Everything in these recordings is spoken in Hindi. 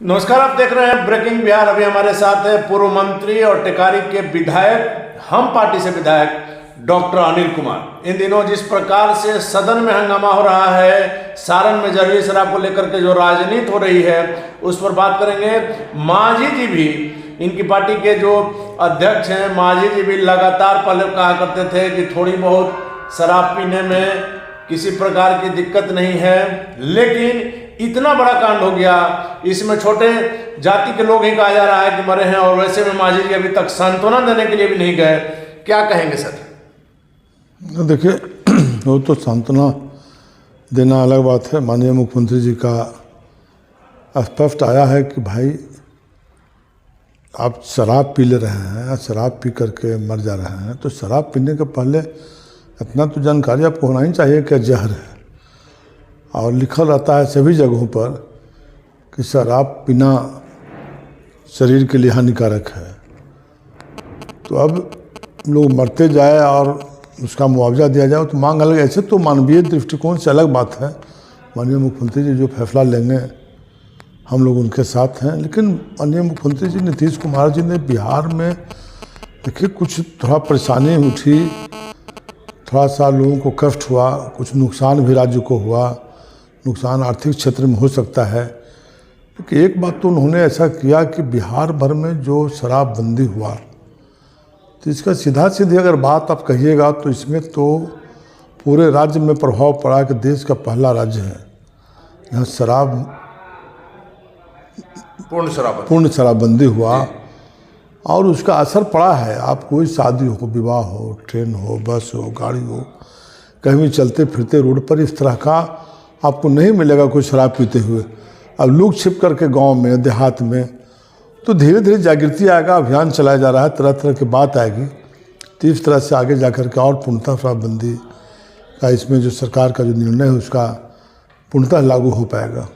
नमस्कार, आप देख रहे हैं ब्रेकिंग बिहार। अभी हमारे साथ है पूर्व मंत्री और टेकारी के विधायक, हम पार्टी से विधायक डॉक्टर अनिल कुमार। इन दिनों जिस प्रकार से सदन में हंगामा हो रहा है, सारण में जहरीली शराब को लेकर के जो राजनीति हो रही है, उस पर बात करेंगे। मांझी जी भी, इनकी पार्टी के जो अध्यक्ष हैं मांझी जी भी लगातार पहले कहा करते थे कि थोड़ी बहुत शराब पीने में किसी प्रकार की दिक्कत नहीं है, लेकिन इतना बड़ा कांड हो गया, इसमें छोटे जाति के लोग ही कहा जा रहा है कि मरे हैं, और वैसे में मांझी जी अभी तक सांत्वना देने के लिए भी नहीं गए। क्या कहेंगे सर? देखिए, वो तो सांत्वना देना अलग बात है। माननीय मुख्यमंत्री जी का स्पष्ट आया है कि भाई आप शराब पी ले रहे हैं, शराब पी करके मर जा रहे हैं, तो शराब पीने के पहले इतना तो जानकारी आपको होना ही चाहिए कि जहर है। और लिखा रहता है सभी जगहों पर कि शराब पीना शरीर के लिए हानिकारक है। तो अब लोग मरते जाए और उसका मुआवजा दिया जाए तो मांग अलग। ऐसे तो मानवीय दृष्टिकोण से अलग बात है। माननीय मुख्यमंत्री जी जो फैसला लेंगे हम लोग उनके साथ हैं, लेकिन माननीय मुख्यमंत्री जी नीतीश कुमार जी ने बिहार में देखिए कुछ थोड़ा परेशानी उठी, थोड़ा सा लोगों को कष्ट हुआ, कुछ नुकसान भी राज्य को हुआ, नुकसान आर्थिक क्षेत्र में हो सकता है। लेकिन एक बात तो उन्होंने ऐसा किया कि बिहार भर में जो शराबबंदी हुआ, तो इसका सीधा सीधी अगर बात आप कहिएगा तो इसमें तो पूरे राज्य में प्रभाव पड़ा कि देश का पहला राज्य है यहाँ पूर्ण शराबबंदी हुआ, और उसका असर पड़ा है। आप कोई शादी हो, विवाह हो, ट्रेन हो, बस हो, गाड़ी हो, कहीं भी चलते फिरते रोड पर इस तरह का आपको नहीं मिलेगा कोई शराब पीते हुए। अब लुक छिप करके गांव में, देहात में, तो धीरे धीरे जागृति आएगा, अभियान चलाया जा रहा है, तरह तरह की बात आएगी, तो इस तरह से आगे जा कर के और पूर्णतः शराबबंदी का इसमें जो सरकार का जो निर्णय है उसका पूर्णतः लागू हो पाएगा।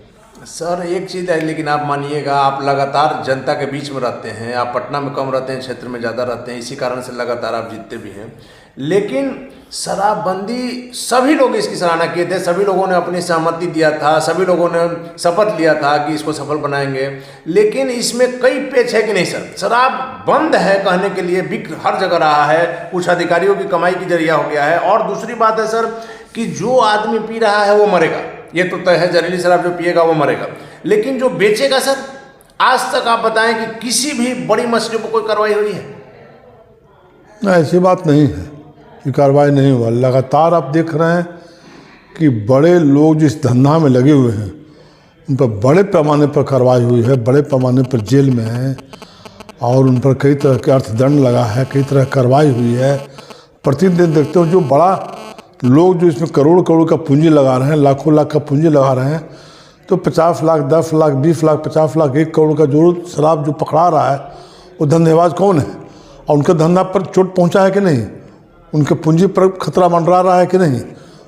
सर एक चीज़ है, लेकिन आप मानिएगा, आप लगातार जनता के बीच में रहते हैं, आप पटना में कम रहते हैं, क्षेत्र में ज़्यादा रहते हैं, इसी कारण से लगातार आप जीतते भी हैं। लेकिन शराबबंदी सभी लोग इसकी सराहना किए थे, सभी लोगों ने अपनी सहमति दिया था, सभी लोगों ने शपथ लिया था कि इसको सफल बनाएंगे। लेकिन इसमें कई पेच है कि नहीं सर? शराब बंद है कहने के लिए बिक हर जगह रहा है, कुछ अधिकारियों की कमाई की जरिया हो गया है। और दूसरी बात है सर कि जो आदमी पी रहा है वो मरेगा, ये तो तय है, जहरीली शराब जो पिएगा वो मरेगा। लेकिन जो बेचेगा सर, आज तक आप बताएं कि किसी भी बड़ी मछली पर कोई कार्रवाई हुई है? नहीं, ऐसी बात नहीं है कि कार्रवाई नहीं हुआ। लगातार आप देख रहे हैं कि बड़े लोग जिस धंधा में लगे हुए हैं उन पर बड़े पैमाने पर कार्रवाई हुई है, बड़े पैमाने पर जेल में हैं, और उन पर कई तरह के अर्थदंड लगा है, कई तरह की कार्रवाई हुई है। प्रतिदिन देखते हो जो बड़ा लोग जो इसमें करोड़ करोड़ का पूंजी लगा रहे हैं, लाखों लाख का पूंजी लगा रहे हैं, तो 50 लाख, 10 लाख, 20 लाख, 50 लाख, 1 करोड़ का जो शराब जो पकड़ा रहा है वो धंधेबाज कौन है? और उनके धंधा पर चोट पहुंचा है कि नहीं? उनके पूंजी पर खतरा मंडरा रहा है कि नहीं?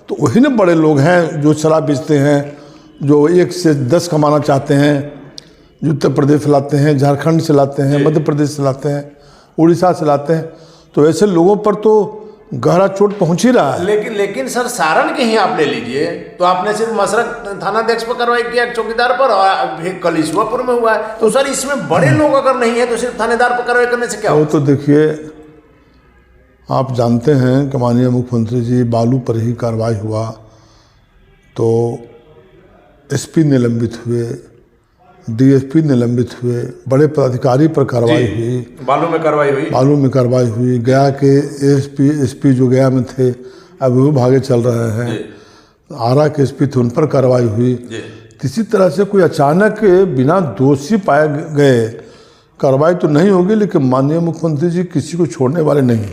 तो वही ना बड़े लोग हैं जो शराब बेचते हैं, जो 1 से 10 कमाना चाहते हैं, जो उत्तर प्रदेश से लाते हैं, झारखंड से लाते हैं, मध्य प्रदेश से लाते हैं, उड़ीसा से लाते हैं। तो ऐसे लोगों पर तो गहरा चोट पहुंच ही रहा है। लेकिन सर सारण के ही आप ले लीजिए, तो आपने सिर्फ मसरक थानाध्यक्ष पर कार्रवाई किया, चौकीदार पर, और कल ईश्वरपुर में हुआ है। तो सर इसमें बड़े लोग अगर नहीं है तो सिर्फ थानेदार पर कार्रवाई करने से क्या वो तो देखिए, आप जानते हैं कि माननीय मुख्यमंत्री जी बालू पर ही कार्रवाई हुआ तो एसपी निलंबित हुए, डीएसपी निलंबित हुए, बड़े पदाधिकारी पर कार्रवाई हुई, बालू में कार्रवाई हुई, गया के एसपी जो गया में थे अब वो भागे चल रहे हैं, आरा के एसपी थे उन पर कार्रवाई हुई। किसी तरह से कोई अचानक बिना दोषी पाए गए कार्रवाई तो नहीं होगी, लेकिन माननीय मुख्यमंत्री जी किसी को छोड़ने वाले नहीं।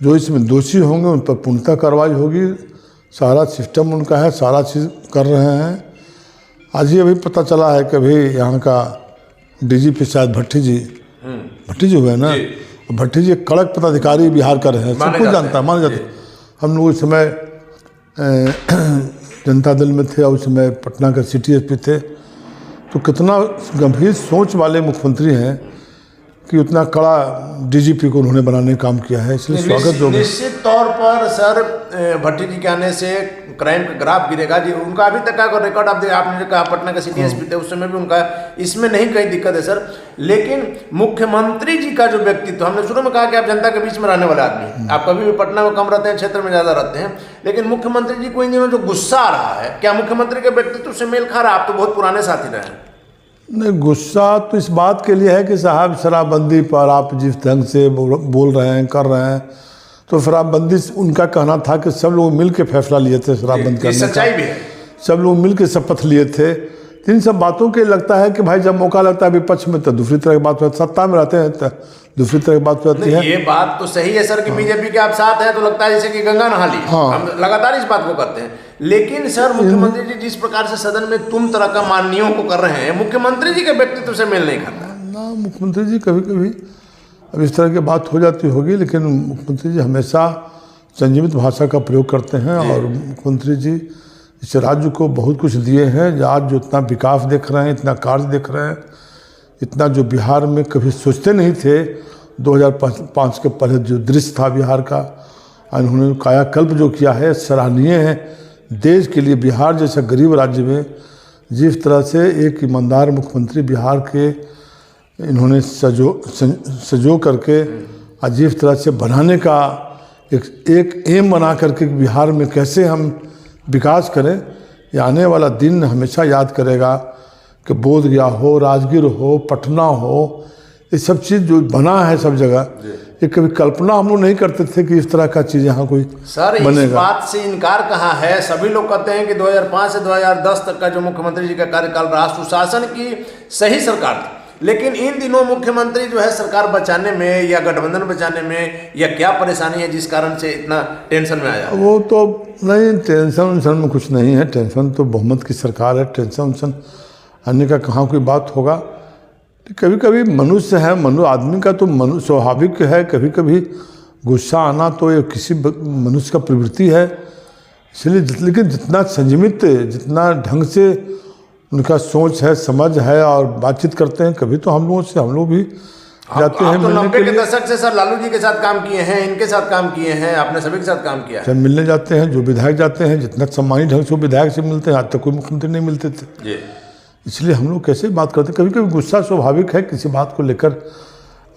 जो इसमें दोषी होंगे उन पर पूर्णतः कार्रवाई होगी। सारा सिस्टम उनका है, सारा चीज़ कर रहे हैं। आज ही अभी पता चला है कि अभी यहाँ का डीजीपी शायद भट्टी जी हुए ना, भट्टी जी कड़क पदाधिकारी बिहार का रहे हैं, सब कुछ जानता है, माना जाता है। हम लोग उस समय जनता दल में थे और उस समय पटना का सिटी एसपी थे। तो कितना गंभीर सोच वाले मुख्यमंत्री हैं कि उतना कड़ा डीजीपी को उन्होंने बनाने का काम किया है, इसलिए स्वागत जो निश्चित तौर पर सर भट्टी जी के आने से क्राइम का ग्राफ गिरेगा जी। उनका अभी तक का रिकॉर्ड आप आपने जो कहा पटना का सिटी एसपी थे उस समय भी उनका इसमें नहीं कहीं दिक्कत है सर, लेकिन मुख्यमंत्री जी का जो व्यक्तित्व, हमने शुरू में कहा कि आप जनता के बीच में रहने वाले आदमी, आप कभी भी पटना में कम रहते हैं, क्षेत्र में ज़्यादा रहते हैं, लेकिन मुख्यमंत्री जी को इन दिनों जो गुस्सा आ रहा है, क्या मुख्यमंत्री के व्यक्तित्व से मेल खा रहा है? आप तो बहुत पुराने साथी रहे हैं। नहीं, गुस्सा तो इस बात के लिए है कि साहब शराबबंदी पर आप जिस ढंग से बोल रहे हैं, कर रहे हैं, तो शराबबंदी उनका कहना था कि सब लोग मिल के फैसला लिए थे शराबबंद करने का, सच्चाई भी है, सब लोग मिल के शपथ लिए थे। इन सब बातों के लगता है कि भाई जब मौका लगता है विपक्ष में तो दूसरी तरह की बात होती है, सत्ता में रहते हैं तो दूसरी तरह की बात होती है। ये बात तो सही है सर कि बीजेपी के आप साथ हैं तो लगता है जैसे कि गंगा नहा ली। हाँ। हम लगातार इस बात को करते हैं, लेकिन सर मुख्यमंत्री जी जिस प्रकार से सदन में तुम तरह का माननीयों को कर रहे हैं, मुख्यमंत्री जी के व्यक्तित्व से मेल नहीं खाता ना। मुख्यमंत्री जी कभी कभी अब इस तरह की बात हो जाती होगी, लेकिन मुख्यमंत्री जी हमेशा संयमित भाषा का प्रयोग करते हैं और मुख्यमंत्री जी इस राज्य को बहुत कुछ दिए हैं। आज जो इतना विकास देख रहे हैं, इतना कार्य देख रहे हैं, इतना जो बिहार में कभी सोचते नहीं थे, 2005 के पहले जो दृश्य था बिहार का, उन्होंने कायाकल्प जो किया है सराहनीय है। देश के लिए बिहार जैसा गरीब राज्य में जिस तरह से एक ईमानदार मुख्यमंत्री बिहार के इन्होंने सजो करके जिस तरह से बनाने का एक एम बना करके बिहार में कैसे हम विकास करें, ये आने वाला दिन हमेशा याद करेगा कि बोधगया हो, राजगीर हो, पटना हो, ये सब चीज़ जो बना है सब जगह, ये कभी कल्पना हम लोग नहीं करते थे कि इस तरह का चीज़ यहाँ कोई सर बनेगा। इस बात से इनकार कहाँ है? सभी लोग कहते हैं कि 2005 से 2010 तक का जो मुख्यमंत्री जी का कार्यकाल रहा, सुशासन की सही सरकार थी, लेकिन इन दिनों मुख्यमंत्री जो है सरकार बचाने में या गठबंधन बचाने में या क्या परेशानी है जिस कारण से इतना टेंशन में आया? वो तो नहीं, टेंशन उनसन में कुछ नहीं है। टेंशन तो बहुमत की सरकार है, टेंशन उनसन आने का कहाँ कोई बात होगा। कभी कभी मनुष्य है, आदमी का तो स्वाभाविक है, कभी कभी गुस्सा आना तो ये किसी मनुष्य का प्रवृत्ति है। इसलिए लेकिन जितना संयमित, जितना ढंग से उनका सोच है, समझ है और बातचीत करते हैं, कभी तो हम लोग भी जाते हैं तो मिलने 90 के के लिए। दशक से सर लालू जी के साथ काम किए हैं, इनके साथ काम किए हैं, आपने सभी के साथ काम किया है। जब मिलने जाते हैं, जो विधायक जाते हैं, जितना सम्मानित ढंग से वो विधायक से मिलते हैं, आज तक कोई मुख्यमंत्री नहीं मिलते थे जी। इसलिए हम लोग कैसे बात करते हैं। कभी कभी गुस्सा स्वाभाविक है किसी बात को लेकर,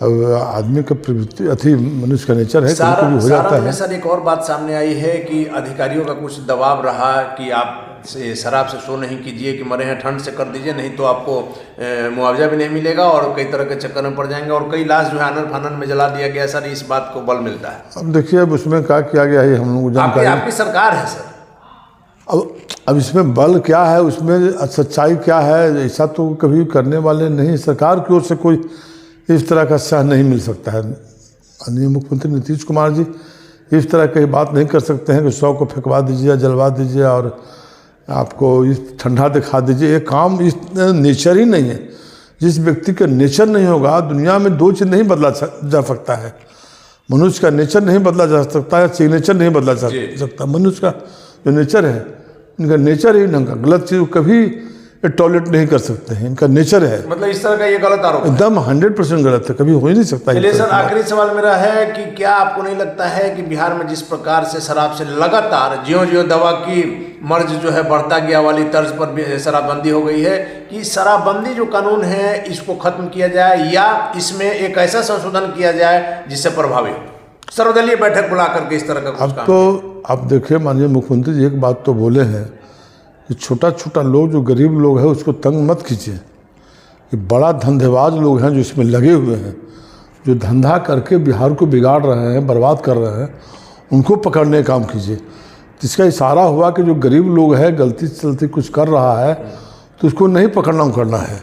आदमी का प्रवृत्ति अति मनुष्य का नेचर है, कभी कभी हो जाता है। सर एक और बात सामने आई है कि अधिकारियों का कुछ दबाव रहा कि आप शराब से शो नहीं कीजिए, कि मरे हैं ठंड से कर दीजिए, नहीं तो आपको मुआवजा भी नहीं मिलेगा और कई तरह के चक्कर में पड़ जाएंगे, और कई लाश जो है आनन फानन में जला दिया गया। सर इस बात को बल मिलता है। अब देखिए, अब उसमें क्या किया गया है हम लोग जानकारी, आपकी सरकार है सर। अब इसमें बल क्या है, उसमें सच्चाई क्या है, ऐसा तो कभी करने वाले नहीं। सरकार की ओर से कोई इस तरह का सह नहीं मिल सकता है। माननीय मुख्यमंत्री नीतीश कुमार जी इस तरह की बात नहीं कर सकते हैं कि 100 को फेंकवा दीजिए, जलवा दीजिए और आपको इस ठंडा दिखा दीजिए। ये काम इस नेचर ही नहीं है। जिस व्यक्ति का नेचर नहीं होगा, दुनिया में दो चीज़ नहीं बदला जा सकता है। मनुष्य का नेचर नहीं बदला जा सकता है, सिग्नेचर नहीं बदला जा सकता। मनुष्य का जो नेचर है, इनका नेचर ही ढंग का, गलत चीज़ कभी टॉयलेट नहीं कर सकते हैं, इनका नेचर है। मतलब इस तरह का ये गलत आरोप एकदम 100% गलत है, कभी हो ही नहीं सकता। चलिए सर, आखिरी सवाल मेरा है कि क्या आपको नहीं लगता है कि बिहार में जिस प्रकार से शराब से लगातार ज्यों-ज्यों दवा की मर्ज जो है बढ़ता गया वाली तर्ज पर भी शराबबंदी हो गई है, कि शराबबंदी जो कानून है इसको खत्म किया जाए या इसमें एक ऐसा संशोधन किया जाए जिससे प्रभावी हो? सर्वदलीय बैठक बुला करके इस तरह का कुछ अब काम तो आप देखिए, माननीय मुख्यमंत्री जी एक बात तो बोले हैं कि छोटा छोटा लोग, जो गरीब लोग हैं उसको तंग मत कीजिए। कि बड़ा धंधेबाज लोग हैं जो इसमें लगे हुए हैं, जो धंधा करके बिहार को बिगाड़ रहे हैं, बर्बाद कर रहे हैं, उनको पकड़ने का काम कीजिए। इसका इशारा हुआ कि जो गरीब लोग हैं, गलती चलती कुछ कर रहा है तो उसको नहीं पकड़ना करना है।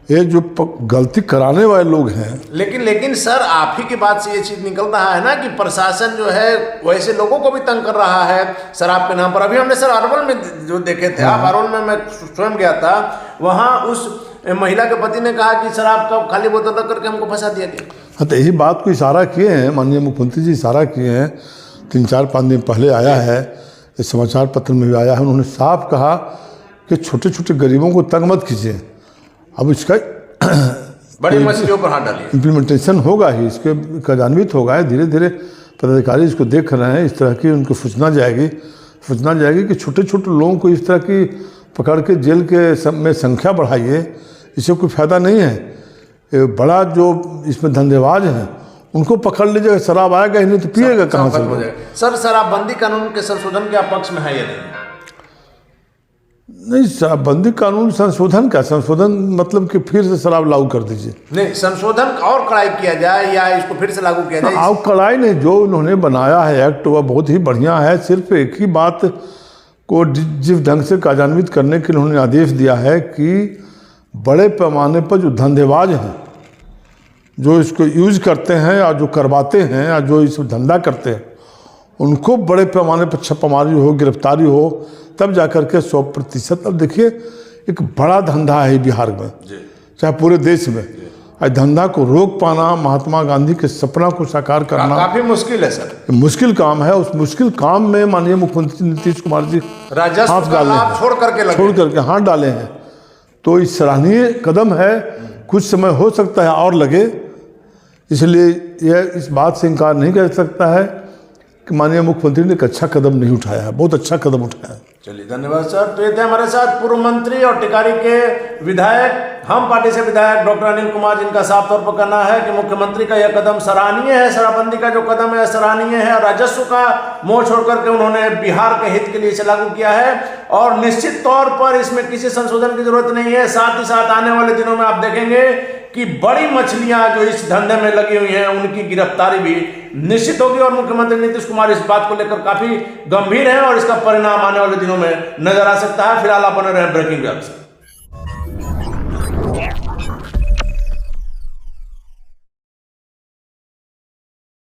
ये जो गलती कराने वाले लोग हैं, लेकिन सर आप ही की बात से ये चीज निकल रहा है ना कि प्रशासन जो है वैसे लोगों को भी तंग कर रहा है शराब के नाम पर। अभी हमने सर अरवल में जो देखे थे, आप अरवल में मैं स्वयं गया था, वहाँ उस महिला के पति ने कहा कि शराब का खाली बोतल रख करके हमको फंसा दिया गया। हाँ, तो यही बात को इशारा किए हैं माननीय मुख्यमंत्री जी, इशारा किए हैं। 3-4-5 दिन पहले आया है, इस समाचार पत्र में भी आया है। उन्होंने साफ कहा कि छोटे छोटे गरीबों को तंग मत कीजिए। अब इसका बड़ी मछलियों पर हाथ डालिए। इम्प्लीमेंटेशन होगा ही, इसके कार्यान्वित होगा है। धीरे धीरे पदाधिकारी इसको देख रहे हैं, इस तरह की उनको सूचना जाएगी कि छोटे छोटे लोगों को इस तरह की पकड़ के जेल के सब में संख्या बढ़ाइए, इससे कोई फायदा नहीं है। ये बड़ा जो इसमें धंधेबाज हैं उनको पकड़ लीजिएगा, शराब आएगा ही नहीं तो पिएगा कहाँ से हो जाएगा। सर, शराबबंदी कानून के संशोधन के पक्ष में है या नहीं? शराबबंदी कानून संशोधन का संशोधन मतलब कि फिर से शराब लागू कर दीजिए। नहीं, संशोधन और कड़ाई किया जाए या इसको फिर से लागू किया जाए? और कड़ाई नहीं, जो उन्होंने बनाया है एक्ट वह बहुत ही बढ़िया है। सिर्फ एक ही बात को जिस ढंग से कार्यान्वित करने के लिए उन्होंने आदेश दिया है कि बड़े पैमाने पर जो धंधेबाज हैं, जो इसको यूज करते हैं और जो करवाते हैं और जो इस धंधा करते हैं, उनको बड़े पैमाने पर छापामारी हो, गिरफ्तारी हो, तब जाकर के 100%। अब देखिए एक बड़ा धंधा है बिहार में, चाहे पूरे देश में। इस धंधा को रोक पाना, महात्मा गांधी के सपना को साकार करना काफी मुश्किल है सर। मुश्किल काम है। उस मुश्किल काम में माननीय मुख्यमंत्री नीतीश कुमार जी राजस्व का लाभ छोड़ करके हाथ डाले हैं, तो इस सराहनीय कदम है। कुछ समय हो सकता है और लगे, इसलिए यह इस बात से इनकार नहीं कर सकता है कि माननीय मुख्यमंत्री ने एक अच्छा कदम नहीं उठाया है, बहुत अच्छा कदम उठाया है। चलिए, धन्यवाद सर। तो ये थे हमारे साथ पूर्व मंत्री और टिकारी के विधायक, हम पार्टी से विधायक डॉक्टर अनिल कुमार, जिनका साफ तौर पर कहना है कि मुख्यमंत्री का यह कदम सराहनीय है। शराबबंदी का जो कदम है सराहनीय है और राजस्व का मोह छोड़ करके उन्होंने बिहार के हित के लिए इसे लागू किया है और निश्चित तौर पर इसमें किसी संशोधन की जरूरत नहीं है। साथ ही साथ आने वाले दिनों में आप देखेंगे कि बड़ी मछलियां जो इस धंधे में लगी हुई हैं उनकी गिरफ्तारी भी निश्चित होगी और मुख्यमंत्री नीतीश कुमार इस बात को लेकर काफी गंभीर हैं और इसका परिणाम आने वाले दिनों में नजर आ सकता है। फिलहाल आप बने रहे ब्रेकिंग न्यूज़।